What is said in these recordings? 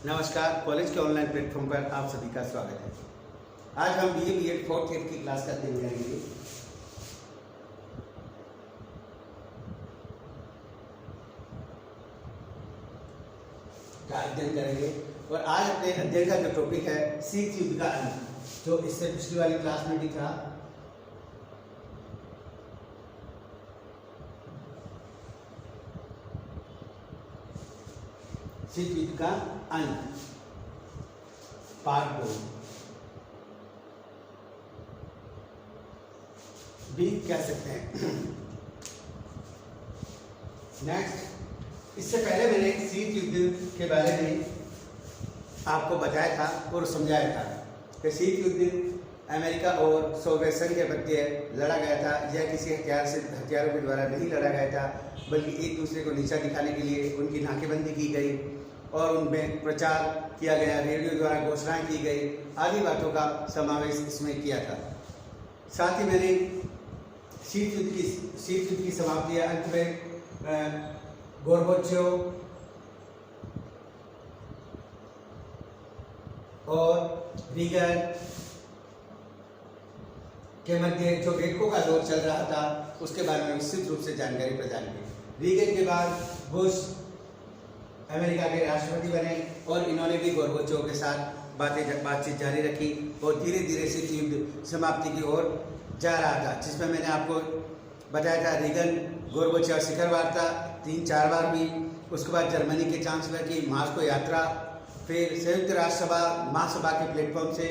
नमस्कार, कॉलेज के online platform पर आप सभी का स्वागत है। आज हम BA B.Ed फोर्थ ईयर की क्लास का अध्ययन करेंगे। और आज अपने अध्ययन का जो टॉपिक है शीत युद्ध का अंत, जो इससे पिछली वाली क्लास में भी था। शीत युद्ध का अंत पार्ट 2 भी कह सकते हैं। नेक्स्ट, इससे पहले मैंने शीत युद्ध के बारे में आपको बताया था और समझाया था कि शीत युद्ध अमेरिका और सोवियत संघ के मध्य लड़ा गया था। यह किसी हथियारों के द्वारा नहीं लड़ा गया था, बल्कि एक दूसरे को नीचा दिखाने के लिए उनकी नाकेबंदी की गई और उनमें प्रचार किया गया, रेडियो द्वारा घोषणाएं की गई, आदि बातों का समावेश इसमें किया था। साथ ही मैंने शीत युद्ध की समाप्ति अंत में गोर्बाचोव और रीगन के मध्य जो बैठकों का दौर चल रहा था उसके बारे में विस्तृत रूप से जानकारी प्रदान की। रीगन के बाद बुश अमेरिका के राष्ट्रपति बने और इन्होंने भी गोर्बाचोव के साथ बातचीत जारी रखी और धीरे धीरे शीत युद्ध समाप्ति की ओर जा रहा था, जिसमें मैंने आपको बताया था रीगन गोर्बाचोव शिखर वार्ता 3-4 बार भी, उसके बाद जर्मनी के चांसलर की मास्को यात्रा, फिर संयुक्त राष्ट्र सभा महासभा के प्लेटफॉर्म से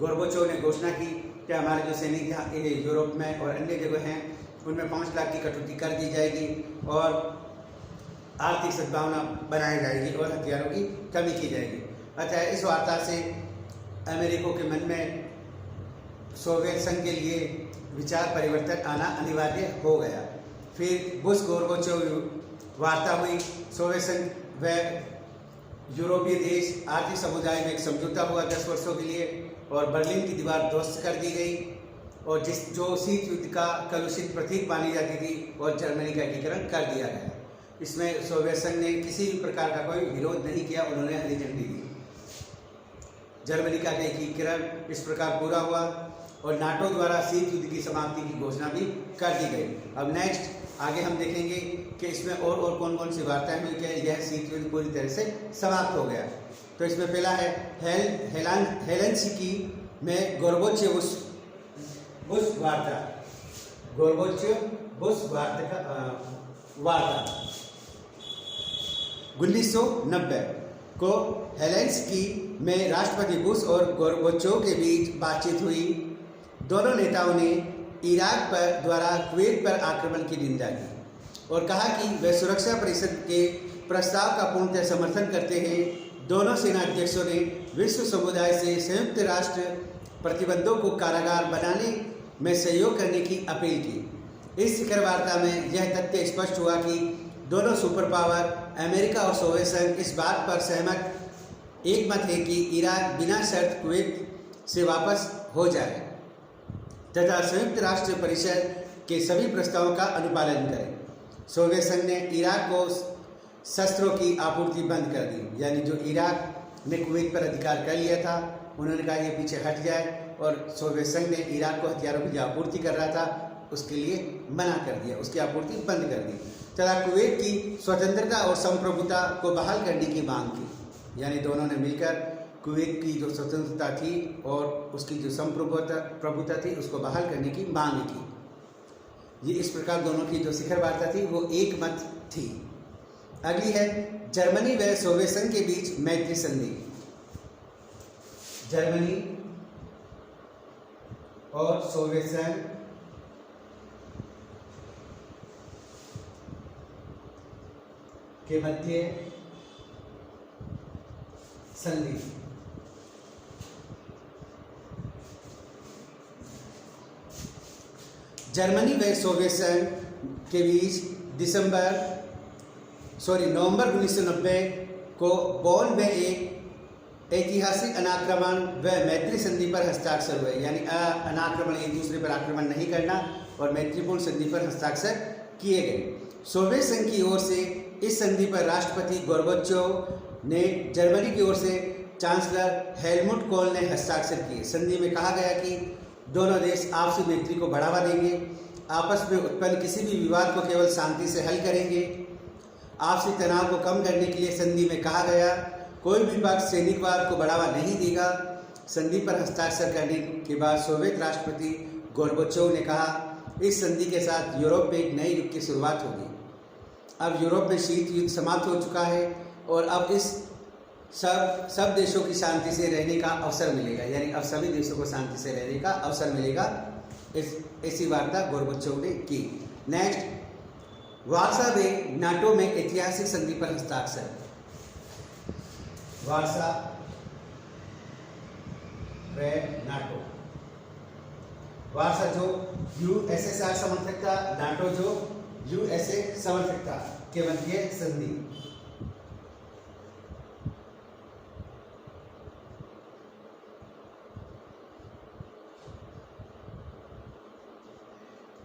गोर्बाचोव ने घोषणा की कि हमारे जो सैनिक यूरोप में और अन्य जगह हैं उनमें 5 लाख की कटौती कर दी जाएगी और आर्थिक सद्भावना बनाई जाएगी और हथियारों की कमी की जाएगी। अच्छा, इस वार्ता से अमेरिका के मन में सोवियत संघ के लिए विचार परिवर्तन आना अनिवार्य हो गया। फिर बुश गोर्बाचोव वार्ता हुई, सोवियत संघ व यूरोपीय देश आर्थिक समुदाय में एक समझौता हुआ 10 वर्षों के लिए और बर्लिन की दीवार ध्वस्त कर दी गई और जो शीत युद्ध का कलुषित प्रतीक मानी जाती थी और जर्मनी का एकीकरण कर दिया गया। इसमें सोवियत संघ ने किसी भी प्रकार का कोई विरोध नहीं किया, उन्होंने हरी झंडी दी। जर्मनी का एकीकरण इस प्रकार पूरा हुआ और नाटो द्वारा शीत युद्ध की समाप्ति की घोषणा भी कर दी गई। अब नेक्स्ट आगे हम देखेंगे कि इसमें और कौन कौन सी वार्ताएं हुई कि यह शीत युद्ध पूरी तरह से समाप्त हो गया। तो इसमें पहला है हेलसिंकी में गोर्बाचोव बुश वार्ता, गोर्बाचोव बुश वार्ता 1990 को हेलसिंकी में राष्ट्रपति बुश और गोर्बाचोव के बीच बातचीत हुई। दोनों नेताओं ने इराक पर द्वारा कुवैत पर आक्रमण की निंदा की और कहा कि वे सुरक्षा परिषद के प्रस्ताव का पूर्णतः समर्थन करते हैं। दोनों सेना अध्यक्षों ने विश्व समुदाय से संयुक्त राष्ट्र प्रतिबंधों को कारागार बनाने में सहयोग करने की अपील की। इस शिखर वार्ता में यह तथ्य स्पष्ट हुआ कि दोनों सुपर पावर अमेरिका और सोवियत संघ इस बात पर एकमत है कि इराक बिना शर्त कुवैत से वापस हो जाए तथा संयुक्त राष्ट्र परिषद के सभी प्रस्तावों का अनुपालन करे। सोवियत संघ ने इराक को शस्त्रों की आपूर्ति बंद कर दी, यानी जो इराक ने कुवैत पर अधिकार कर लिया था उन्होंने कहा ये पीछे हट जाए और सोवियत संघ ने इराक को हथियारों की आपूर्ति कर रहा था उसके लिए मना कर दिया, उसकी आपूर्ति बंद कर दी तथा कुवैत की स्वतंत्रता और संप्रभुता को बहाल करने की मांग की। यानी दोनों ने मिलकर कुवैत की जो स्वतंत्रता थी और उसकी जो संप्रभुता थी उसको बहाल करने की मांग की। ये इस प्रकार दोनों की जो शिखर वार्ता थी वो एक मत थी। अगली है जर्मनी व सोवियत संघ के बीच मैत्री संधि। जर्मनी और सोवियत संघ के मध्य संधि। जर्मनी व सोवियत संघ के बीच नवंबर 1990 को बॉन में एक ऐतिहासिक अनाक्रमण व मैत्री संधि पर हस्ताक्षर हुए। यानी अनाक्रमण, एक दूसरे पर आक्रमण नहीं करना और मैत्रीपूर्ण संधि पर हस्ताक्षर किए गए। सोवियत संघ की ओर से इस संधि पर राष्ट्रपति गोर्बाचोव ने जर्मनी की ओर से चांसलर हेलमुट कोल ने हस्ताक्षर किए। संधि में कहा गया कि दोनों देश आपसी मैत्री को बढ़ावा देंगे, आपस में उत्पन्न किसी भी विवाद को केवल शांति से हल करेंगे। आपसी तनाव को कम करने के लिए संधि में कहा गया कोई भी पक्ष सैनिकवाद को बढ़ावा नहीं देगा। संधि पर हस्ताक्षर करने के बाद सोवियत राष्ट्रपति गोर्बाचोव ने कहा इस संधि के साथ यूरोप में एक नए युग की शुरुआत होगी। अब यूरोप में शीत युद्ध समाप्त हो चुका है और अब इस सब देशों की शांति से रहने का अवसर मिलेगा, यानी अब सभी देशों को शांति से रहने का अवसर मिलेगा। ऐसी वार्ता गोर्बाचोव ने की। नेक्स्ट, वार्सा में नाटो में ऐतिहासिक संधि पर हस्ताक्षर। वार्सा नाटो, वार्सा जो यूएसएसआर समर्थक था, नाटो जो यूएसए समर्थक था के मध्य संधि।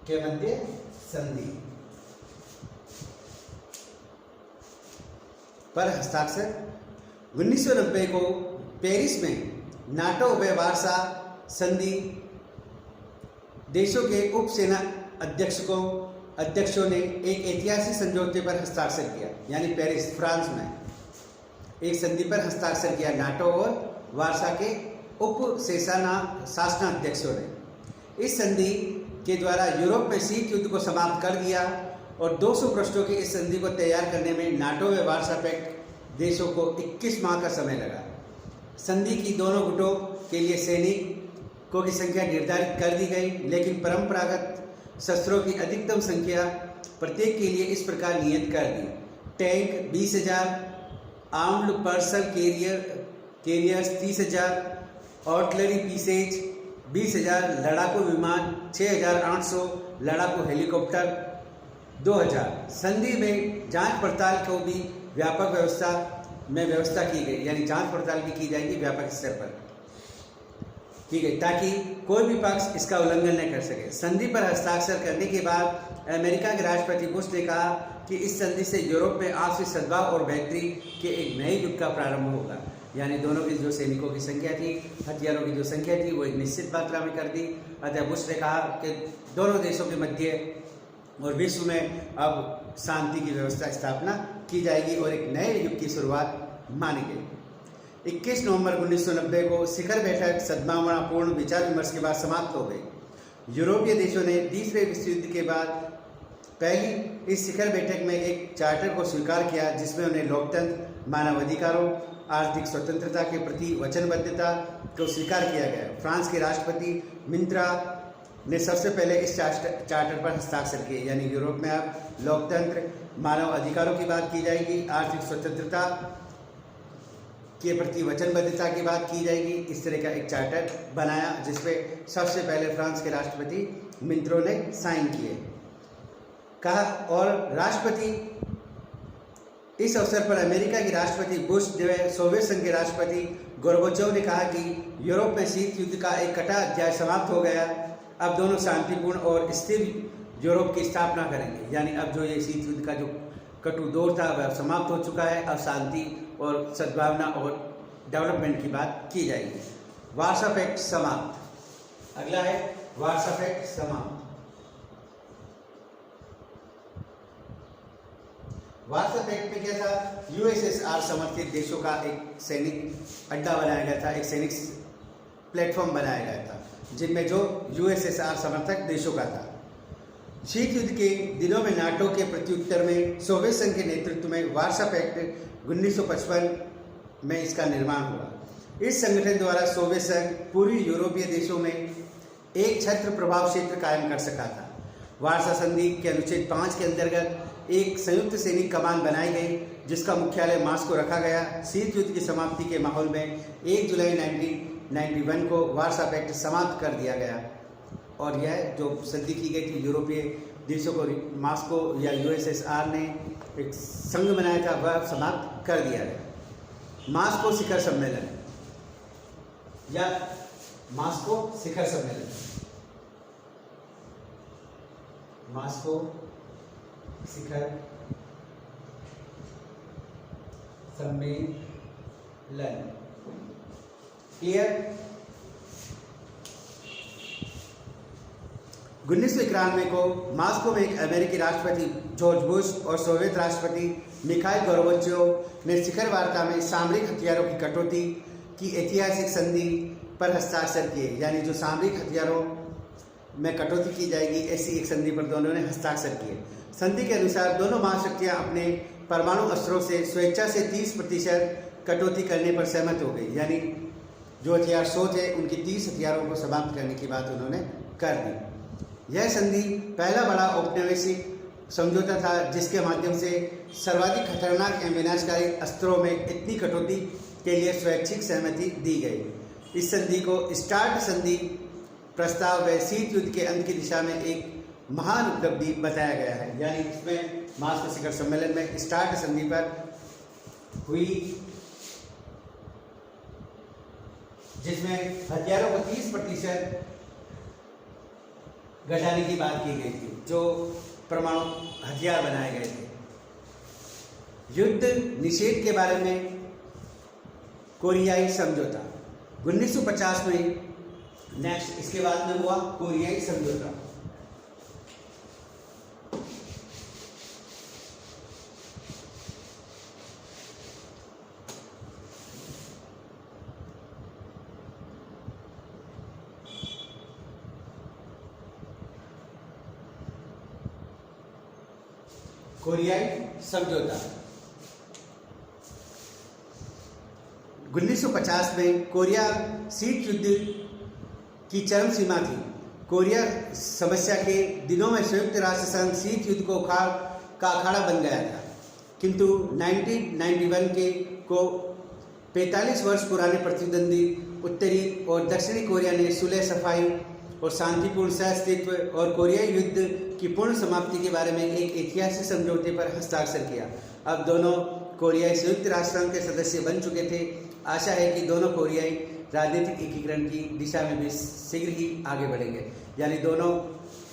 के मध्य संधि पर हस्ताक्षर। 1990 को पेरिस में नाटो व वार्सा संधि देशों के उप सेना अध्यक्षों ने एक ऐतिहासिक समझौते पर हस्ताक्षर किया, यानी पेरिस फ्रांस में एक संधि पर हस्ताक्षर किया नाटो और वार्सा के उप शासनाध्यक्षों ने। इस संधि के द्वारा यूरोप में शीत युद्ध को समाप्त कर दिया और 200 पृष्ठों की इस संधि को तैयार करने में नाटो व वार्सा पैक्ट देशों को 21 माह का समय लगा। संधि की दोनों गुटों के लिए सैनिकों की संख्या निर्धारित कर दी गई, लेकिन परंपरागत शस्त्रों की अधिकतम संख्या प्रत्येक के लिए इस प्रकार नियत कर दी। Tank 20,000, armed personnel carriers 30,000, artillery pieces 20,000, लड़ाकू विमान 6,800, लड़ाकू हेलीकॉप्टर 2,000। संधि में जांच पड़ताल को भी व्यापक व्यवस्था की गई, यानी जांच पड़ताल भी की जाएगी व्यापक स्तर पर की गई, ताकि कोई भी पक्ष इसका उल्लंघन न कर सके। संधि पर हस्ताक्षर करने के बाद अमेरिका के राष्ट्रपति बुश ने कहा कि इस संधि से यूरोप में आपसी सद्भाव और बेहतरी के एक नए युग का प्रारंभ होगा, यानी दोनों की जो सैनिकों की संख्या थी, हथियारों की जो संख्या थी, वो एक निश्चित मात्रा में कर दी। अतः बुश ने कहा कि दोनों देशों के मध्य और विश्व में अब शांति की व्यवस्था स्थापना की जाएगी और एक नए युग की शुरुआत मानी गई। 21 नवंबर 1990 को शिखर बैठक सद्भावनापूर्ण विचार विमर्श के बाद समाप्त हो गई। यूरोपीय देशों ने दूसरे विश्व युद्ध के बाद पहली इस शिखर बैठक में एक चार्टर को स्वीकार किया, जिसमें उन्हें लोकतंत्र, मानवाधिकारों, आर्थिक स्वतंत्रता के प्रति वचनबद्धता को स्वीकार किया गया। फ्रांस के राष्ट्रपति मित्रा ने सबसे पहले इस चार्टर पर हस्ताक्षर किए, यानी यूरोप में अब लोकतंत्र, मानव अधिकारों की बात की जाएगी, आर्थिक स्वतंत्रता के प्रति वचनबद्धता की बात की जाएगी। इस तरह का एक चार्टर बनाया, जिसपे सबसे पहले फ्रांस के राष्ट्रपति मित्रो ने साइन किए। कहा और राष्ट्रपति इस अवसर पर अमेरिका के राष्ट्रपति बुश ने सोवियत संघ के राष्ट्रपति गोर्बाचोव ने कहा कि यूरोप में शीत युद्ध का एक कटा अध्याय समाप्त हो गया, अब दोनों शांतिपूर्ण और स्थिर यूरोप की स्थापना करेंगे, यानी अब जो ये शीत युद्ध का जो कटु दौर था वह समाप्त हो चुका है। अब शांति और सद्भावना और डेवलपमेंट की बात की जाएगी। वार्सा पैक्ट समाप्त। अगला है वार्सा पैक्ट समाप्त। वार्सा पैक्ट में क्या था? यूएसएसआर समर्थित देशों का एक सैनिक अड्डा बनाया गया था, एक सैनिक प्लेटफॉर्म बनाया गया था, जिनमें जो यूएसएसआर समर्थक देशों का था। शीत युद्ध के दिनों में नाटो के प्रत्युत्तर में सोवियत संघ के नेतृत्व में वार्सा पैक्ट 1955 में इसका निर्माण हुआ। इस संगठन द्वारा सोवियत संघ पूर्वी यूरोपीय देशों में एक छत्र प्रभाव क्षेत्र कायम कर सका था। वार्सा संधि के अनुच्छेद 5 के अंतर्गत एक संयुक्त सैनिक कमान बनाई गई, जिसका मुख्यालय मॉस्को रखा गया। शीत युद्ध की समाप्ति के माहौल में 1 जुलाई 1991 को वार्सा पैक्ट समाप्त कर दिया गया और यह जो संधि की गई थी यूरोपीय देशों को मॉस्को या यूएसएसआर ने एक संघ बनाया था, वह समाप्त कर दिया गया। मॉस्को शिखर सम्मेलन या मॉस्को शिखर सम्मेलन, मॉस्को शिखर सम्मेलन लन। क्लियर? 1991 को मॉस्को में एक अमेरिकी राष्ट्रपति जॉर्ज बुश और सोवियत राष्ट्रपति मिखाइल गोर्बाचोव ने शिखर वार्ता में सामरिक हथियारों की कटौती की ऐतिहासिक संधि पर हस्ताक्षर किए। यानी जो सामरिक हथियारों में कटौती की जाएगी, ऐसी एक संधि पर दोनों ने हस्ताक्षर किए। संधि के अनुसार दोनों महाशक्तियां अपने परमाणु अस्त्रों से स्वेच्छा से 30% कटौती करने पर सहमत हो गई। यानी जो हथियार 100 थे, उनकी 30 हथियारों को समाप्त करने की बात उन्होंने कर दी। यह संधि पहला बड़ा औपनिवेशिक समझौता था जिसके माध्यम से सर्वाधिक खतरनाक एवं विनाशकारी अस्त्रों में इतनी कटौती के लिए स्वैच्छिक सहमति दी गई। इस संधि को स्टार्ट संधि प्रस्ताव व शीत युद्ध के अंत की दिशा में एक महान उपलब्धि बताया गया है। यानी इसमें मॉस्को शिखर सम्मेलन में स्टार्ट संधि पर हुई, जिसमें हथियारों को 30% घटाने की बात की गई थी, जो परमाणु हथियार बनाए गए थे। युद्ध निषेध के बारे में कोरियाई समझौता 1950 में, नेक्स्ट इसके बाद में हुआ कोरियाई समझौता। कोरियाई समझौता 1950 में कोरिया शीत युद्ध की चरम सीमा थी। कोरिया समस्या के दिनों में संयुक्त राष्ट्र संघ शीत युद्ध को अखाड़ा बन गया था, किंतु 1991 को 45 वर्ष पुराने प्रतिद्वंदी उत्तरी और दक्षिणी कोरिया ने सुलह सफाई और शांतिपूर्ण सहअस्तित्व और कोरियाई युद्ध की पूर्ण समाप्ति के बारे में एक ऐतिहासिक समझौते पर हस्ताक्षर किया। अब दोनों कोरियाई संयुक्त राष्ट्र संघ के सदस्य बन चुके थे। आशा है कि दोनों कोरियाई राजनीतिक एकीकरण की दिशा में भी शीघ्र ही आगे बढ़ेंगे। यानी दोनों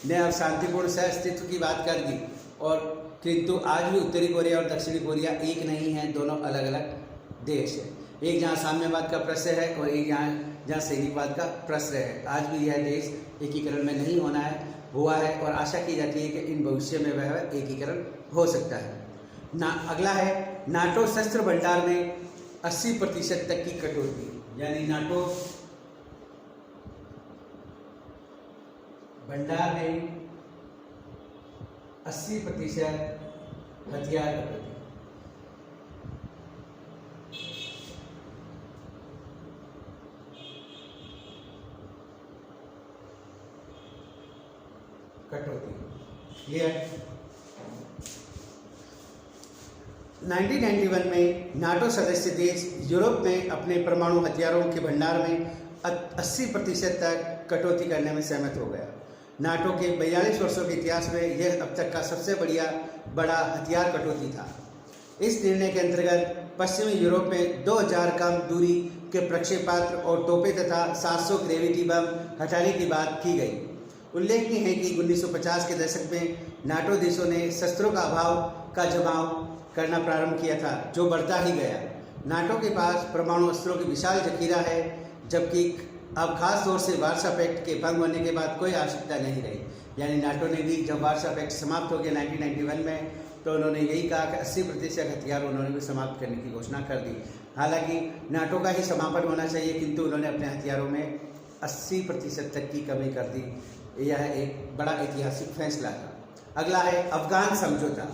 ने अब शांतिपूर्ण सहअस्तित्व की बात कर दी, और किंतु आज भी उत्तरी कोरिया और दक्षिणी कोरिया एक नहीं है, दोनों अलग अलग देश है। एक जहाँ साम्यवाद का प्रश्न है और एक जहाँ सैनिकवाद का प्रश्न है। आज भी यह देश एकीकरण में नहीं हुआ है और आशा की जाती है कि इन भविष्य में वह एकीकरण हो सकता है। अगला है नाटो शस्त्र भंडार में 80% तक की कटौती। यानी नाटो भंडार में 80% हथियार कटौती। क्लियर? 1991 में नाटो सदस्य देश यूरोप में अपने परमाणु हथियारों के भंडार में 80% तक कटौती करने में सहमत हो गया। नाटो के 42 वर्षों के इतिहास में यह अब तक का सबसे बड़ा हथियार कटौती था। इस निर्णय के अंतर्गत पश्चिमी यूरोप में 2000 कम दूरी के प्रक्षेपास्त्र और तोपें तथा 700 ग्रेविटी बम हटाने की बात की गई। उल्लेखनीय है कि 1950 के दशक में नाटो देशों ने शस्त्रों का अभाव का जमाव करना प्रारंभ किया था, जो बढ़ता ही गया। नाटो के पास परमाणु अस्त्रों की विशाल जखीरा है, जबकि अब खास तौर से वार्सा पैक्ट के भंग होने के बाद कोई आवश्यकता नहीं रही। यानी नाटो ने भी जब वार्सा पैक्ट समाप्त हो गया 1991 में, तो उन्होंने यही कहा कि 80% हथियार उन्होंने भी समाप्त करने की घोषणा कर दी। हालांकि नाटो का ही समापन होना चाहिए, किंतु उन्होंने अपने हथियारों में 80% तक की कमी कर दी। यह एक बड़ा ऐतिहासिक फैसला था। अगला है अफगान समझौता।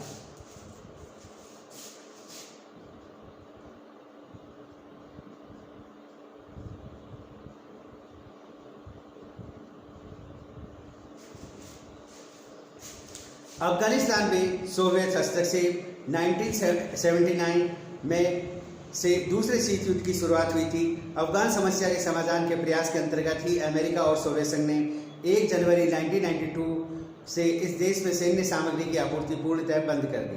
अफगानिस्तान में सोवियत हस्तक्षेप 1979 में से दूसरे शीत युद्ध की शुरुआत हुई थी। अफगान समस्या के समाधान के प्रयास के अंतर्गत ही अमेरिका और सोवियत संघ ने 1 जनवरी 1992 से इस देश में सैन्य सामग्री की आपूर्ति पूर्णतः बंद कर दी।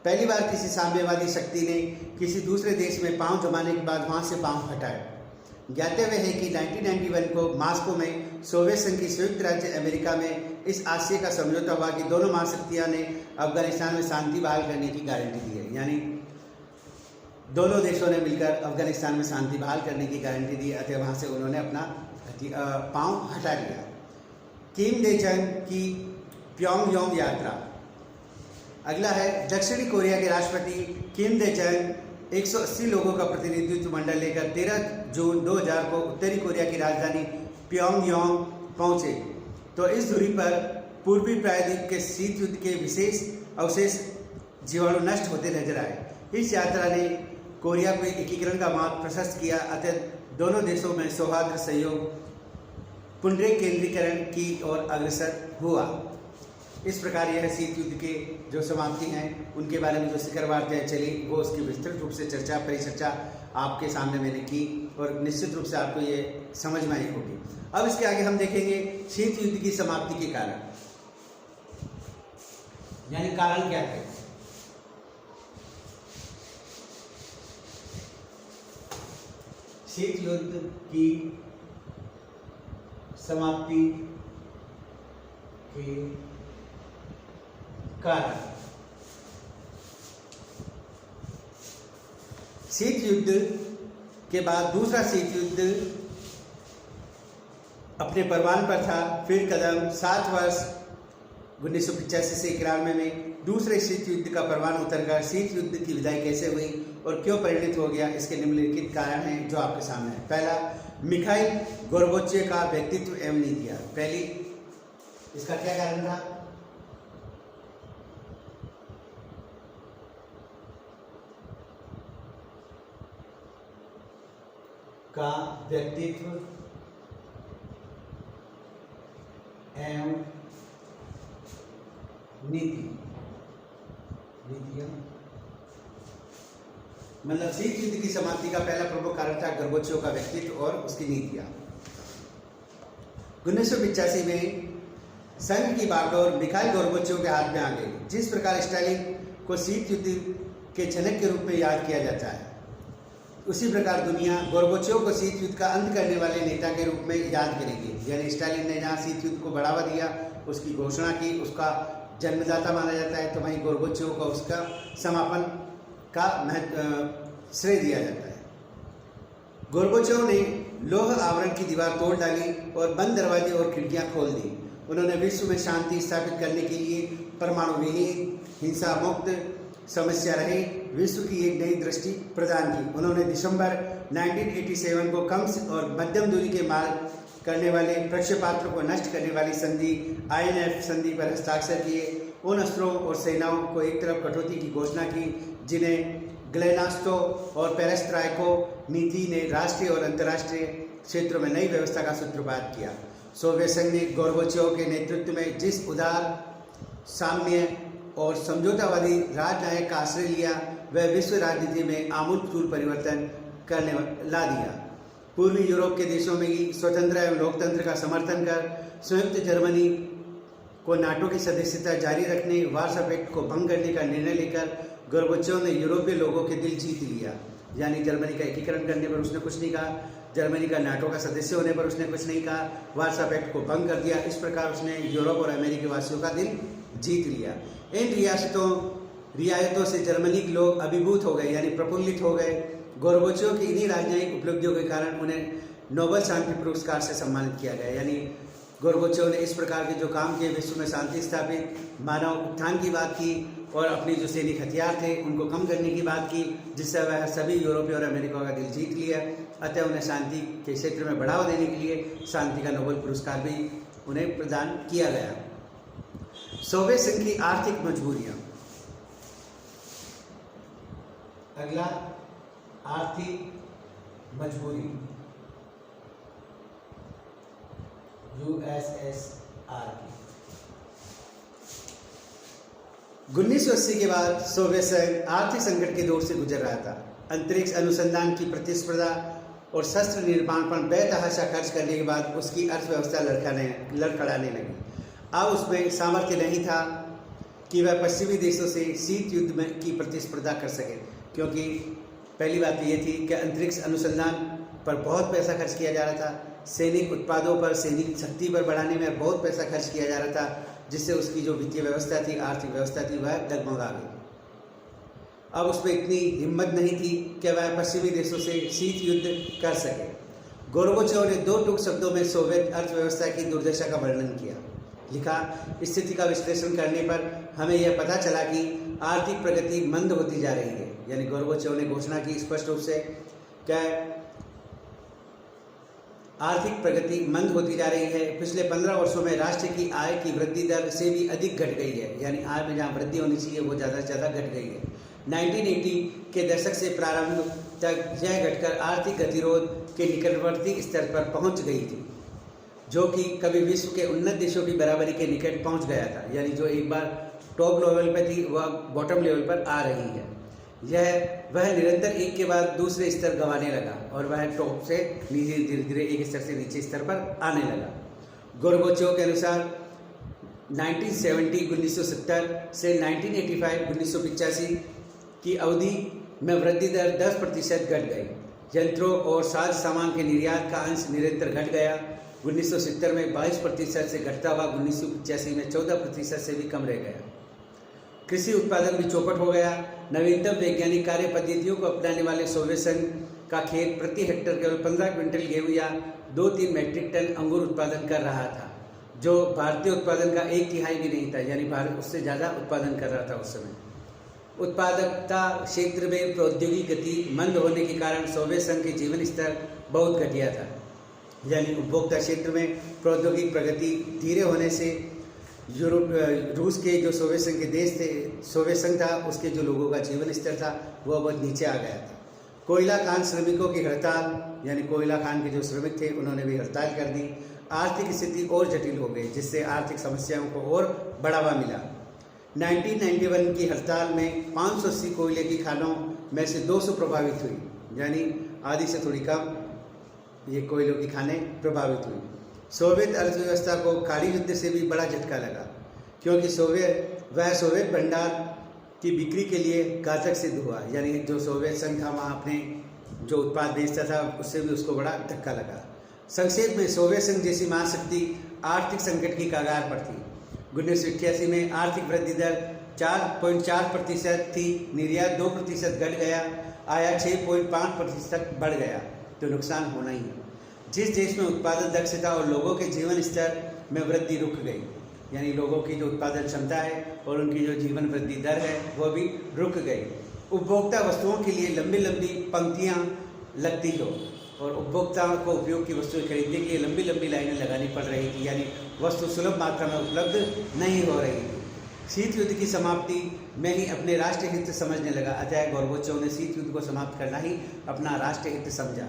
पहली बार किसी साम्यवादी शक्ति ने किसी दूसरे देश में पांव जमाने के बाद वहां से पांव हटाए। ज्ञातव्य है कि 1991 को मॉस्को में सोवियत संघ की संयुक्त राज्य अमेरिका में इस आशय का समझौता हुआ कि दोनों महाशक्तियां ने अफगानिस्तान में शांति बहाल करने की गारंटी दी है। यानी दोनों देशों ने मिलकर अफगानिस्तान में शांति बहाल करने की गारंटी दी, अतः वहाँ से उन्होंने अपना पांव हटा लिया। किम डे चंग की प्योंगयांग यात्रा। अगला है दक्षिणी कोरिया के राष्ट्रपति किम डे चंग 180 लोगों का प्रतिनिधित्व मंडल लेकर 13 जून 2000 को उत्तरी कोरिया की राजधानी प्योंगयांग पहुंचे। तो इस दूरी पर पूर्वी प्रायद्वीप के शीत युद्ध के विशेष अवशेष जीवाणु नष्ट होते नजर आए। इस यात्रा ने कोरिया को एकीकरण का मार्ग प्रशस्त किया, अतः दोनों देशों में सौहार्द सहयोग पुनर्केंद्रीकरण की ओर अग्रसर हुआ। इस प्रकार यह शीत युद्ध के जो समाप्ति हैं उनके बारे में जो शिखर वार्ता चली वो उसकी विस्तृत रूप से परिचर्चा आपके सामने मैंने की और निश्चित रूप से आपको ये समझ में आई होगी। अब इसके आगे हम देखेंगे शीत युद्ध की समाप्ति के कारण, यानी कारण क्या थे। शीत युद्ध की समाप्ति के कारण। शीत युद्ध के बाद दूसरा शीत युद्ध अपने परवान पर था। फिर कदम 7 वर्ष 1985 से 91 में दूसरे शीत युद्ध का परवान उतरकर शीत युद्ध की विदाई कैसे हुई और क्यों परिणित हो गया, इसके निम्नलिखित कारण हैं जो आपके सामने है। पहला, मिखाइल गोर्बाचेव का व्यक्तित्व एवं नीतियां। पहली, इसका क्या कारण था? का व्यक्तित्व एवं नीतियां। मतलब शीत युद्ध की समाप्ति का पहला प्रमुख कारण था गोर्बाचेव का व्यक्तित्व और उसकी नीतियां। 1985 में संघ की बागडोर मिखाइल गोर्बाचेव के हाथ में आ गई। जिस प्रकार स्टालिन को शीत युद्ध के जनक के रूप में याद किया जाता है, उसी प्रकार दुनिया गोर्बाचेव को शीत युद्ध का अंत करने वाले नेता के रूप में याद करेगी। यानी स्टालिन ने जहाँ शीत युद्ध को बढ़ावा दिया, उसकी घोषणा की, उसका जन्मदाता माना जाता है, तो वहीं गोर्बाचेव को उसका समापन का श्रेय दिया जाता है। गोर्बाचेव ने लौह आवरण की दीवार तोड़ डाली और बंद दरवाजे और खिड़कियां खोल दी। उन्होंने विश्व में शांति स्थापित करने के लिए परमाणु विहीन, हिंसा मुक्त, समस्या रहित विश्व की एक नई दृष्टि प्रदान की। उन्होंने दिसंबर 1987 को कम और मध्यम दूरी के मार्ग करने वाले प्रक्षेपास्त्रों को नष्ट करने वाली संधि INF संधि पर हस्ताक्षर किए। उन अस्त्रों और सेनाओं को एक तरफ कटौती की घोषणा की जिन्हें ग्लेनास्तो और पेरेस्ट्राइको नीति ने राष्ट्रीय और अंतर्राष्ट्रीय क्षेत्रों में नई व्यवस्था का सूत्रपात किया। सोवियत संघ ने गोर्बाचेव के नेतृत्व में जिस उदार, साम्य और समझौतावादी राजनायक का आश्रय लिया, वह विश्व राजनीति में आमूल परिवर्तन करने ला दिया। पूर्वी यूरोप के देशों में ही स्वतंत्र एवं लोकतंत्र का समर्थन कर संयुक्त जर्मनी को नाटो की सदस्यता जारी रखने, वार्सा पैक्ट को भंग करने का निर्णय लेकर गोर्बाचेव ने यूरोपीय लोगों के दिल जीत लिया। यानी जर्मनी का एकीकरण करने पर उसने कुछ नहीं कहा, जर्मनी का नाटो का सदस्य होने पर उसने कुछ नहीं कहा, वार्सा पैक्ट को भंग कर दिया। इस प्रकार उसने यूरोप और अमेरिकी वासियों का दिल जीत लिया। इन रियायतों से जर्मनी के लोग अभिभूत हो गए, यानी प्रफुल्लित हो गए। गोर्बाचेव की इन्हीं राजनयिक उपलब्धियों के कारण उन्हें नोबेल शांति पुरस्कार से सम्मानित किया गया। यानी गोर्बाचेव ने इस प्रकार के जो काम किए, विश्व में शांति स्थापित, मानव उत्थान की बात की और अपने जो सैनिक हथियार थे उनको कम करने की बात की, जिससे वह सभी यूरोपीय और अमेरिका का दिल जीत लिया। अतः उन्हें शांति के क्षेत्र में बढ़ावा देने के लिए शांति का नोबेल पुरस्कार भी उन्हें प्रदान किया गया। सोवियत संघ की आर्थिक मजबूरियां। अगला, आर्थिक मजबूरी। USSR की 1980 के बाद सोवियत संघ आर्थिक संकट के दौर से गुजर रहा था। अंतरिक्ष अनुसंधान की प्रतिस्पर्धा और शस्त्र निर्माण पर बेतहाशा खर्च करने के बाद उसकी अर्थव्यवस्था लड़खड़ाने लगी। अब उसमें सामर्थ्य नहीं था कि वह पश्चिमी देशों से शीत युद्ध में की प्रतिस्पर्धा कर सके, क्योंकि पहली बात ये थी कि अंतरिक्ष अनुसंधान पर बहुत पैसा खर्च किया जा रहा था, सैनिक उत्पादों पर, सैनिक शक्ति पर बढ़ाने में बहुत पैसा खर्च किया जा रहा था, जिससे उसकी जो वित्तीय व्यवस्था थी, आर्थिक व्यवस्था थी, वह डगमगा गई। अब उस पर इतनी हिम्मत नहीं थी कि वह पश्चिमी देशों से शीत युद्ध कर सके। गोर्बाचोव ने 2 टूक शब्दों में सोवियत अर्थव्यवस्था की दुर्दशा का वर्णन किया। लिखा, स्थिति का विश्लेषण करने पर हमें यह पता चला कि आर्थिक प्रगति मंद होती जा रही है। यानी गोर्बाचोव ने घोषणा की स्पष्ट रूप से क्या आर्थिक प्रगति मंद होती जा रही है। पिछले 15 वर्षों में राष्ट्र की आय की वृद्धि दर से भी अधिक घट गई है। यानी आय में जहाँ वृद्धि होनी चाहिए वो ज़्यादा से ज़्यादा घट गई है। 1980 के दशक से प्रारंभ तक यह घटकर आर्थिक गतिरोध के निकटवर्ती स्तर पर पहुंच गई थी, जो कि कभी विश्व के उन्नत देशों की बराबरी के निकट पहुंच गया था। यानी जो एक बार टॉप लेवल पर थी वह बॉटम लेवल पर आ रही है। वह निरंतर एक के बाद दूसरे स्तर गंवाने लगा और वह टॉप से नीचे धीरे धीरे एक स्तर से नीचे स्तर पर आने लगा। गोर्बाचोव के अनुसार 1970 से 1985 की अवधि में वृद्धि दर 10% घट गई। यंत्रों और साज सामान के निर्यात का अंश निरंतर घट गया। 1970 में 22% से घटता हुआ 1985 में 14% से भी कम रह गया। कृषि उत्पादन भी चौपट हो गया। नवीनतम वैज्ञानिक कार्य पद्धतियों को अपनाने वाले सोवियत संघ का खेत प्रति हेक्टेयर केवल 15 क्विंटल गेहूं या 2-3 मैट्रिक टन अंगूर उत्पादन कर रहा था, जो भारतीय उत्पादन का 1/3 भी नहीं था। यानी भारत उससे ज़्यादा उत्पादन कर रहा था उस समय। उत्पादकता क्षेत्र में प्रौद्योगिकी गति मंद होने के कारण सोवियत संघ के जीवन स्तर बहुत घटिया था। यानी उपभोक्ता क्षेत्र में प्रौद्योगिकी प्रगति धीरे होने से रूस के जो सोवियत संघ के देश थे, सोवियत संघ था, उसके जो लोगों का जीवन स्तर था वह बहुत नीचे आ गया था। कोयला खान श्रमिकों की हड़ताल, यानी कोयला खान के जो श्रमिक थे उन्होंने भी हड़ताल कर दी। आर्थिक स्थिति और जटिल हो गई, जिससे आर्थिक समस्याओं को और बढ़ावा मिला। 1991 की हड़ताल में 580 कोयले की खानों में से 200 प्रभावित हुई। यानी आधी से थोड़ी कम ये कोयलों की खानें प्रभावित हुई। सोवियत अर्थव्यवस्था को काली युद्ध से भी बड़ा झटका लगा, क्योंकि सोवियत भंडार की बिक्री के लिए घातक सिद्ध हुआ। यानी जो सोवियत संघ था वहाँ अपने जो उत्पाद बेचता था उससे भी उसको बड़ा धक्का लगा। संक्षेप में सोवियत संघ जैसी महाशक्ति आर्थिक संकट की कगार पर थी। 1988 में आर्थिक वृद्धि दर 4.4% थी, निर्यात 2% घट गया, आयात 6.5% तक बढ़ गया, तो नुकसान होना ही है। जिस देश में उत्पादन दक्षता और लोगों के जीवन स्तर में वृद्धि रुक गई, यानी लोगों की जो उत्पादन क्षमता है और उनकी जो जीवन वृद्धि दर है वह भी रुक गई। उपभोक्ता वस्तुओं के लिए लंबी लंबी पंक्तियां लगती हो और उपभोक्ताओं को उपयोग की वस्तुएं खरीदने के लिए लंबी लंबी लाइनें लगानी पड़ रही थी। यानी वस्तु सुलभ मात्रा में उपलब्ध नहीं हो रही थी। शीत युद्ध की समाप्ति में ही अपने राष्ट्रीय हित समझने लगा। अतः गोर्बाचोव ने शीत युद्ध को समाप्त करना ही अपना राष्ट्रीय हित समझा।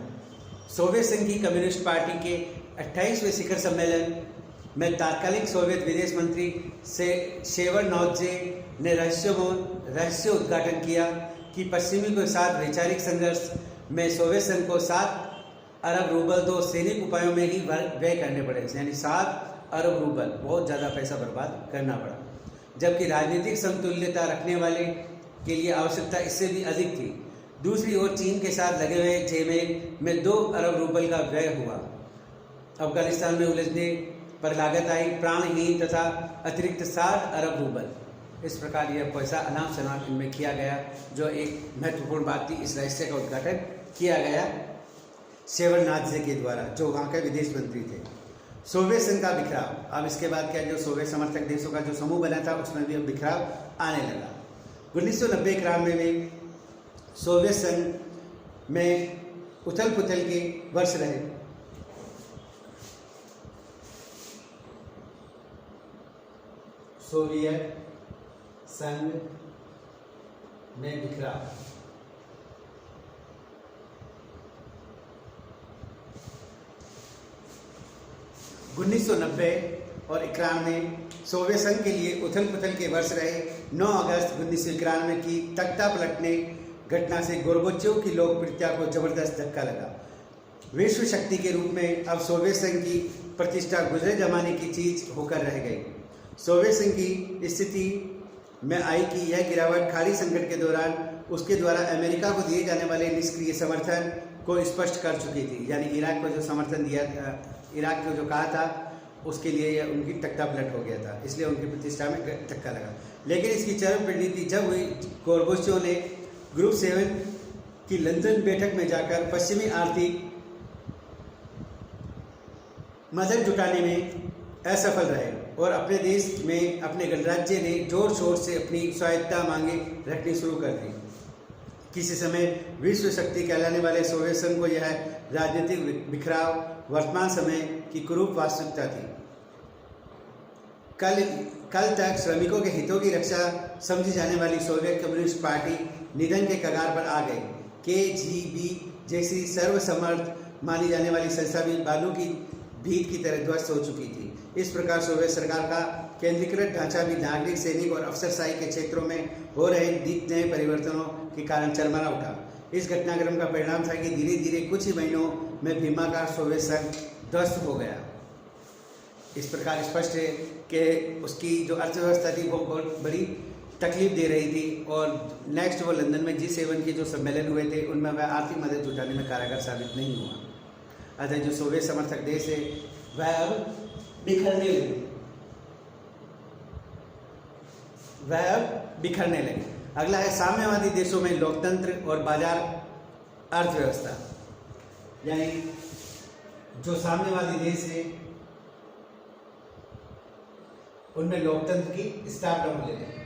सोवियत संघ की कम्युनिस्ट पार्टी के 28वें शिखर सम्मेलन में तात्कालिक सोवियत विदेश मंत्री शेवरनोत्जे ने रहस्य उद्घाटन किया कि पश्चिमी के साथ वैचारिक संघर्ष में सोवियत संघ को 7 अरब रूबल तो सैनिक उपायों में ही व्यय करने पड़े। यानी 7 अरब रूबल, बहुत ज़्यादा पैसा बर्बाद करना पड़ा, जबकि राजनीतिक समतुल्यता रखने वाले के लिए आवश्यकता इससे भी अधिक थी। दूसरी ओर चीन के साथ लगे हुए झमेले में 2 अरब रूबल का व्यय हुआ। अफगानिस्तान में उलझने पर लागत आई प्राणहीन तथा अतिरिक्त 60 अरब रूबल। इस प्रकार यह पैसा अनाप शनाप इनमें किया गया, जो एक महत्वपूर्ण बात थी। इस रहस्य का उद्घाटन किया गया शेवरनोत्जे के द्वारा, जो वहाँ के विदेश मंत्री थे। सोवियत संघ का बिखराव। अब इसके बाद क्या, जो सोवियत समर्थक देशों का जो समूह बना था उसमें भी अब बिखराव आने लगा। 1990-91 में सोवियत संघ में उथल पुथल के वर्ष रहे। सोवियत संघ में बिखराव। उन्नीस 1990 और 91 सोवियत संघ के लिए उथल पुथल के वर्ष रहे। 9 अगस्त 1991 की तख्ता पलटने घटना से गोर्बाचोव की लोकप्रियता को जबरदस्त धक्का लगा। विश्व शक्ति के रूप में अब सोवियत संघ की प्रतिष्ठा गुजरे जमाने की चीज होकर रह गई। सोवियत संघ की स्थिति में आई कि यह गिरावट खाड़ी संकट के दौरान उसके द्वारा अमेरिका को दिए जाने वाले निष्क्रिय समर्थन को स्पष्ट कर चुकी थी। यानी इराक को जो समर्थन दिया, इराक को जो कहा था उसके लिए यह उनकी तख्ता पलट हो गया था, इसलिए उनकी प्रतिष्ठा में धक्का लगा। लेकिन इसकी चरम परिणति जब हुई, गोर्बाचोव ने ग्रुप 7 की लंदन बैठक में जाकर पश्चिमी आर्थिक मदद जुटाने में असफल रहे और अपने देश में अपने गणराज्य ने जोर शोर से अपनी स्वायत्तता मांगे रखनी शुरू कर दी। किसी समय विश्व शक्ति कहलाने वाले सोवियत संघ को यह राजनीतिक बिखराव वर्तमान समय की कुरूप वास्तविकता थी। कल तक श्रमिकों के हितों की रक्षा समझी जाने वाली सोवियत कम्युनिस्ट पार्टी निधन के कगार पर आ गई। KGB जैसी सर्वसमर्थ मानी जाने वाली संस्था भी बालू की भीत की तरह ध्वस्त हो चुकी थी। इस प्रकार सोवियत सरकार का केंद्रीकृत ढांचा भी नागरिक, सैनिक और अफसरशाही के क्षेत्रों में हो रहे नित नए परिवर्तनों के कारण चरमरा उठा। इस घटनाक्रम का परिणाम था कि धीरे धीरे कुछ ही महीनों में भीमाकार सोवियत संघ ध्वस्त हो गया। इस प्रकार स्पष्ट है कि उसकी जो अर्थव्यवस्था थी वो बहुत बड़ी तकलीफ दे रही थी और नेक्स्ट वो लंदन में G7 के जो सम्मेलन हुए थे उनमें वह आर्थिक मदद जुटाने में कारगर साबित नहीं हुआ। अतः जो सोवियत समर्थक देश है वह अब बिखरने लगे। अगला है साम्यवादी देशों में लोकतंत्र और बाजार अर्थव्यवस्था। यानी जो साम्यवादी देश है उनमें लोकतंत्र की स्टार्टअप ले रहे हैं।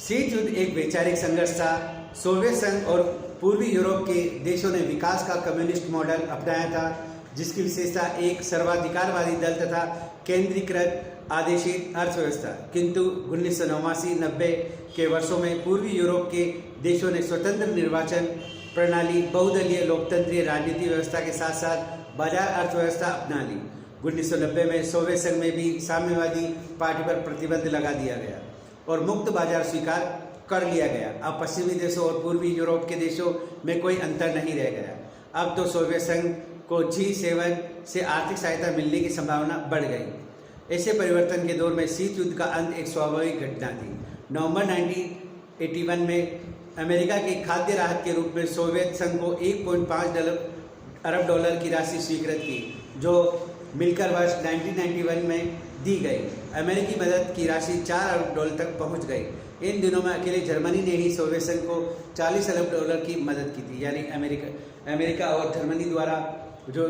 शीत युद्ध एक वैचारिक संघर्ष था। सोवियत संघ और पूर्वी यूरोप के देशों ने विकास का कम्युनिस्ट मॉडल अपनाया था, जिसकी विशेषता एक सर्वाधिकारवादी दल तथा केंद्रीकृत आदेशित अर्थव्यवस्था। किंतु 1989-90 के वर्षों में पूर्वी यूरोप के देशों ने स्वतंत्र निर्वाचन प्रणाली, बहुदलीय लोकतंत्रीय राजनीति व्यवस्था के साथ साथ बाजार अर्थव्यवस्था अपना ली। 1990 में सोवियत संघ में भी साम्यवादी पार्टी पर प्रतिबंध लगा दिया गया और मुक्त बाजार स्वीकार कर लिया गया। अब पश्चिमी देशों और पूर्वी यूरोप के देशों में कोई अंतर नहीं रह गया। अब तो सोवियत संघ को G7 से आर्थिक सहायता मिलने की संभावना बढ़ गई। ऐसे परिवर्तन के दौर में शीत युद्ध का अंत एक स्वाभाविक घटना थी। नवंबर 1981 में अमेरिका की खाद्य राहत के रूप में सोवियत संघ को 1.5 अरब डॉलर की राशि स्वीकृत की, जो मिलकर वर्ष 1991 में दी गई। अमेरिकी मदद की राशि 4 अरब डॉलर तक पहुंच गई। इन दिनों में अकेले जर्मनी ने ही सोवियत संघ को 40 अरब डॉलर की मदद की थी। यानी अमेरिका और जर्मनी द्वारा जो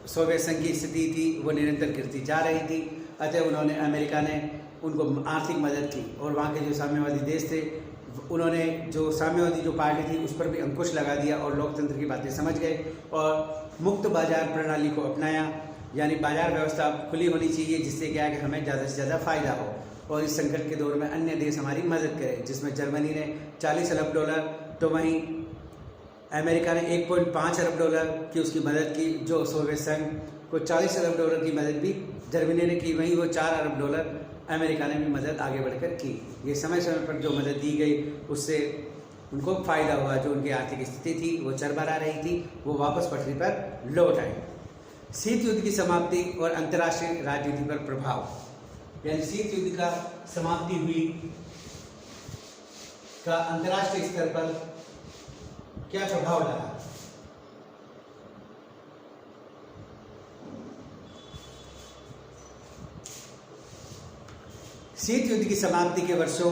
सोवियत संघ की स्थिति थी वो निरंतर गिरती जा रही थी। अतः अमेरिका ने उनको आर्थिक मदद की और वहाँ के जो साम्यवादी देश थे उन्होंने जो साम्यवादी जो पार्टी थी उस पर भी अंकुश लगा दिया और लोकतंत्र की बातें समझ गए और मुक्त बाजार प्रणाली को अपनाया। यानी बाजार व्यवस्था खुली होनी चाहिए, जिससे क्या है कि हमें ज़्यादा से ज़्यादा फायदा हो और इस संकट के दौर में अन्य देश हमारी मदद करें, जिसमें जर्मनी ने 40 अरब डॉलर तो वहीं अमेरिका ने 1.5 अरब डॉलर की उसकी मदद की। जो सोवियत संघ को 40 अरब डॉलर की मदद भी जर्मनी ने की, वहीं वो 4 अरब डॉलर अमेरिका ने भी मदद आगे बढ़कर की। ये समय समय पर जो मदद दी गई उससे उनको फ़ायदा हुआ। जो उनकी आर्थिक स्थिति थी वो चरमरा रही थी, वो वापस पटरी पर लौट आई। शीत युद्ध की समाप्ति और अंतर्राष्ट्रीय राजनीति पर प्रभाव, यानी शीत युद्ध का समाप्ति हुई का अंतर्राष्ट्रीय स्तर पर क्या प्रभाव रहा। शीत युद्ध की समाप्ति के वर्षों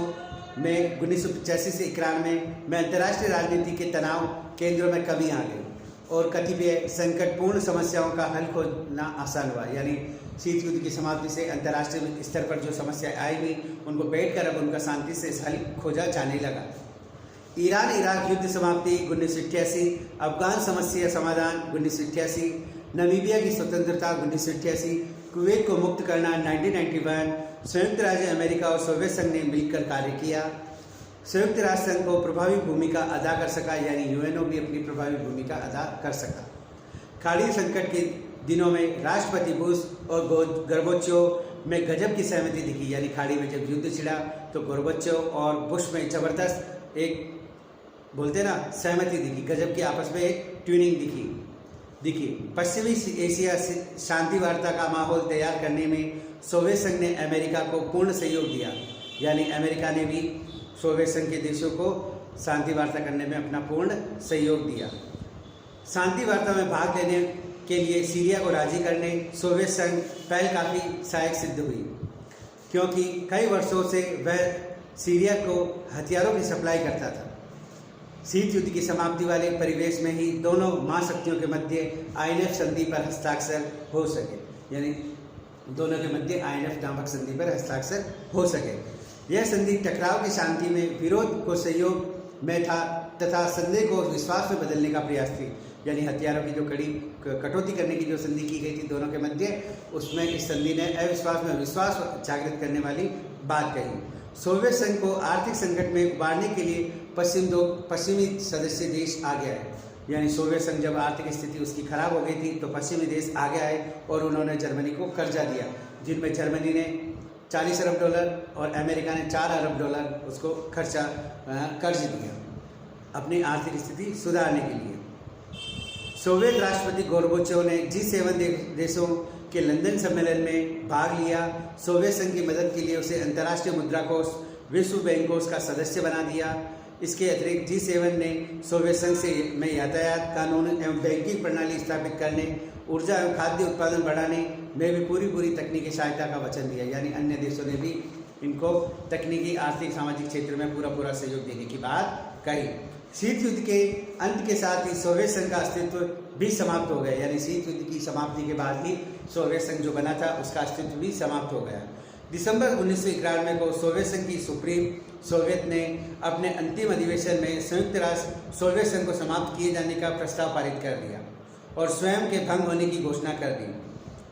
में 1985 से 91 में अंतर्राष्ट्रीय राजनीति के तनाव केंद्रों में कमी आ गई और कतिपय संकटपूर्ण समस्याओं का हल खोजना आसान हुआ। यानी शीत युद्ध की समाप्ति से अंतर्राष्ट्रीय स्तर पर जो समस्याएं आई हुई उनको बैठकर अब उनका शांति से हल खोजा जाने लगा। ईरान इराक युद्ध समाप्ति 1988, अफगान समस्या समाधान 1988, नामीबिया की स्वतंत्रता 1988, कुवैत को मुक्त करना 1991, संयुक्त राज्य अमेरिका और सोवियत संघ ने मिलकर कार्य किया। संयुक्त राष्ट्र संघ को प्रभावी भूमिका अदा कर सका, यानी यूएनओ भी अपनी प्रभावी भूमिका अदा कर सका। खाड़ी संकट के दिनों में राष्ट्रपति बुश और गोर्बाचोव में गजब की सहमति दिखी। यानी खाड़ी में जब युद्ध छिड़ा तो गोर्बाचोव और बुश में जबरदस्त एक बोलते ना सहमति दिखी, गजब की आपस में एक ट्यूनिंग दिखी। पश्चिमी एशिया से शांति वार्ता का माहौल तैयार करने में सोवियत संघ ने अमेरिका को पूर्ण सहयोग दिया। यानी अमेरिका ने भी सोवियत संघ के देशों को शांति वार्ता करने में अपना पूर्ण सहयोग दिया। शांति वार्ता में भाग लेने के लिए सीरिया को राजी करने सोवियत संघ पहल काफ़ी सहायक सिद्ध हुई, क्योंकि कई वर्षों से वह सीरिया को हथियारों की सप्लाई करता था। शीत युद्ध की समाप्ति वाले परिवेश में ही दोनों महाशक्तियों के मध्य INF संधि पर हस्ताक्षर हो सके, यानी दोनों के मध्य INF नामक संधि पर हस्ताक्षर हो सके। यह संधि टकराव की शांति में विरोध को सहयोग में था तथा संदेह को विश्वास में बदलने का प्रयास थी, यानी हथियारों की जो कटौती करने की जो संधि की गई थी दोनों के मध्य, उसमें इस संधि ने अविश्वास में विश्वास जागृत करने वाली बात कही। सोवियत संघ को आर्थिक संकट में उबारने के लिए पश्चिमी सदस्य देश आगे आए, यानी सोवियत संघ जब आर्थिक स्थिति उसकी खराब हो गई थी तो पश्चिमी देश आगे आए और उन्होंने जर्मनी को कर्जा दिया, जिनमें जर्मनी ने $40 अरब और अमेरिका ने $4 अरब उसको कर्ज दिया अपनी आर्थिक स्थिति सुधारने के लिए। सोवियत राष्ट्रपति गोर्बाचोव ने G7 देशों के लंदन सम्मेलन में भाग लिया। सोवियत संघ की मदद के लिए उसे अंतर्राष्ट्रीय मुद्रा कोष, विश्व बैंक कोष का सदस्य बना दिया। इसके अतिरिक्त G7 ने सोवियत संघ से में यातायात कानून एवं बैंकिंग प्रणाली स्थापित करने, ऊर्जा एवं खाद्य उत्पादन बढ़ाने में भी पूरी तकनीकी सहायता का वचन दिया, यानी अन्य देशों ने भी इनको तकनीकी, आर्थिक, सामाजिक क्षेत्र में पूरा सहयोग देने की बात कही। शीत युद्ध के अंत के साथ ही सोवियत संघ का अस्तित्व भी समाप्त हो गया, यानी शीत युद्ध की समाप्ति के बाद ही सोवियत संघ जो बना था उसका अस्तित्व भी समाप्त हो गया। दिसंबर 1991 को सोवियत संघ की सुप्रीम सोवियत ने अपने अंतिम अधिवेशन में संयुक्त राष्ट्र सोवियत संघ को समाप्त किए जाने का प्रस्ताव पारित कर दिया और स्वयं के भंग होने की घोषणा कर दी।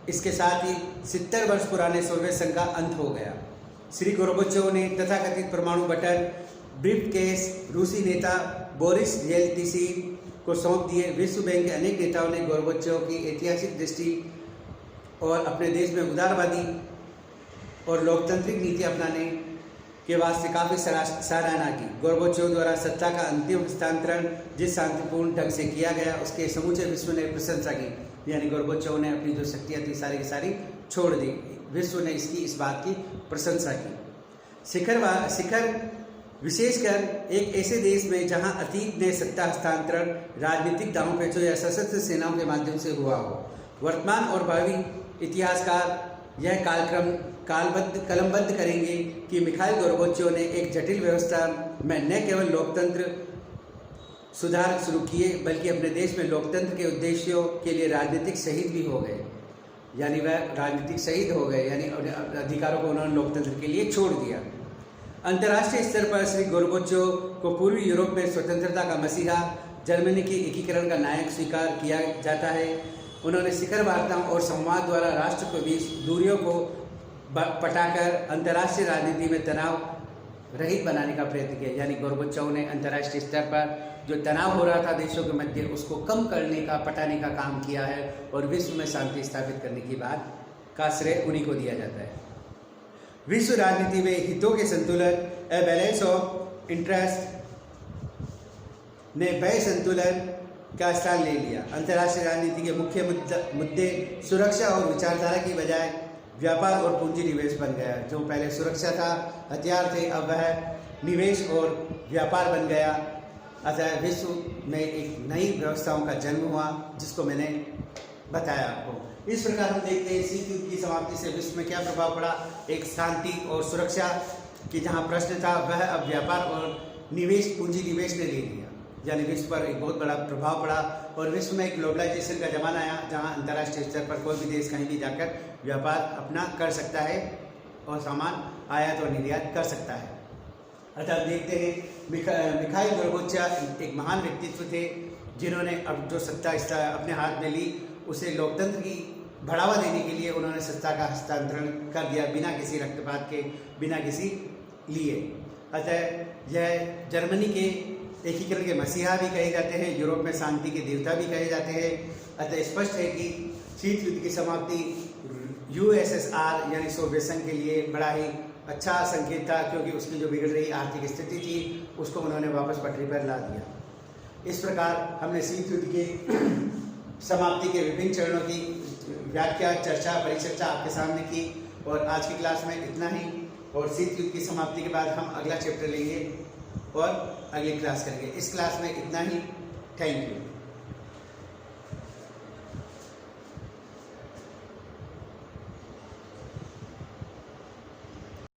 इसके साथ ही 70 वर्ष पुराने सोवियत संघ का अंत हो गया। श्री गोर्बाचोव ने तथाकथित परमाणु बटन ब्रीफकेस रूसी नेता बोरिस येल्त्सिन को सौंप दिए। विश्व बैंक के अनेक नेताओं ने गोर्बाचोव की ऐतिहासिक दृष्टि और अपने देश में उदारवादी और लोकतांत्रिक नीति अपनाने के वास्ते काफ़ी सराहना की। गोर्बाचोव द्वारा सत्ता का अंतिम हस्तांतरण जिस शांतिपूर्ण ढंग से किया गया उसके समूचे विश्व ने प्रशंसा की, यानी गोर्बाचोव ने अपनी जो शक्तियाँ थी सारी की सारी छोड़ दी। विश्व ने इस बात की प्रशंसा की। शिखर विशेषकर एक ऐसे देश में जहां अतीत में सत्ता हस्तांतरण राजनीतिक दांव पेचों या सशस्त्र सेनाओं के माध्यम से हुआ हो। वर्तमान और भावी इतिहासकार यह कलमबद्ध करेंगे कि मिखाइल गोर्बाचोव ने एक जटिल व्यवस्था में न केवल लोकतंत्र सुधार शुरू किए बल्कि अपने देश में लोकतंत्र के उद्देश्यों के लिए राजनीतिक शहीद भी हो गए, यानी वह राजनीतिक शहीद हो गए, यानी अधिकारों को उन्होंने लोकतंत्र के लिए छोड़ दिया। अंतर्राष्ट्रीय स्तर पर श्री गोर्बाचोव को पूर्वी यूरोप में स्वतंत्रता का मसीहा, जर्मनी के एकीकरण का नायक स्वीकार किया जाता है। उन्होंने शिखर वार्ताओं और संवाद द्वारा राष्ट्र के बीच दूरियों को पटाकर अंतर्राष्ट्रीय राजनीति में तनाव रहित बनाने का प्रयत्न किया, यानी गोर्बाचोव ने अंतर्राष्ट्रीय स्तर पर जो तनाव हो रहा था देशों के मध्य उसको कम करने का, पटाने का काम किया है और विश्व में शांति स्थापित करने की बात का श्रेय उन्हीं को दिया जाता है। विश्व राजनीति में हितों के संतुलन, ए बैलेंस ऑफ इंटरेस्ट ने व्यय संतुलन का स्थान ले लिया। अंतर्राष्ट्रीय राजनीति के मुख्य मुद्दे सुरक्षा और विचारधारा की बजाय व्यापार और पूंजी निवेश बन गया। जो पहले सुरक्षा था, हथियार थे, अब वह निवेश और व्यापार बन गया। अतः विश्व में एक नई व्यवस्थाओं का जन्म हुआ जिसको मैंने बताया आपको। इस प्रकार हम देखते हैं शीत युद्ध की समाप्ति से विश्व में क्या प्रभाव पड़ा। एक शांति और सुरक्षा की जहाँ प्रश्न था वह अब व्यापार और निवेश, पूंजी निवेश ने ले लिया, यानी विश्व पर एक बहुत बड़ा प्रभाव पड़ा और विश्व में एक ग्लोबलाइजेशन का जमाना आया जहाँ अंतर्राष्ट्रीय स्तर पर कोई भी देश कहीं भी जाकर व्यापार अपना कर सकता है और सामान आयात और निर्यात कर सकता है। अतः देखते हैं मिखाइल गोर्बाचोव एक महान व्यक्तित्व थे जिन्होंने अब जो सत्ता अपने हाथ में ली उसे लोकतंत्र की बढ़ावा देने के लिए उन्होंने सत्ता का हस्तांतरण कर दिया बिना किसी रक्तपात के, बिना किसी लिए। अतः यह जर्मनी के एकीकरण के मसीहा भी कहे जाते हैं, यूरोप में शांति के देवता भी कहे जाते हैं। अतः स्पष्ट है कि शीत युद्ध की समाप्ति USSR यानी सोवियत संघ के लिए बड़ा ही अच्छा संकेत था, क्योंकि उसकी जो बिगड़ रही आर्थिक स्थिति थी उसको उन्होंने वापस पटरी पर ला दिया। इस प्रकार हमने शीत युद्ध के समाप्ति के विभिन्न चरणों की व्याख्या, चर्चा, परिचर्चा आपके सामने की और आज की क्लास में इतना ही। और शीत युद्ध की समाप्ति के बाद हम अगला चैप्टर लेंगे और अगली क्लास करेंगे। इस क्लास में इतना ही। Thank you.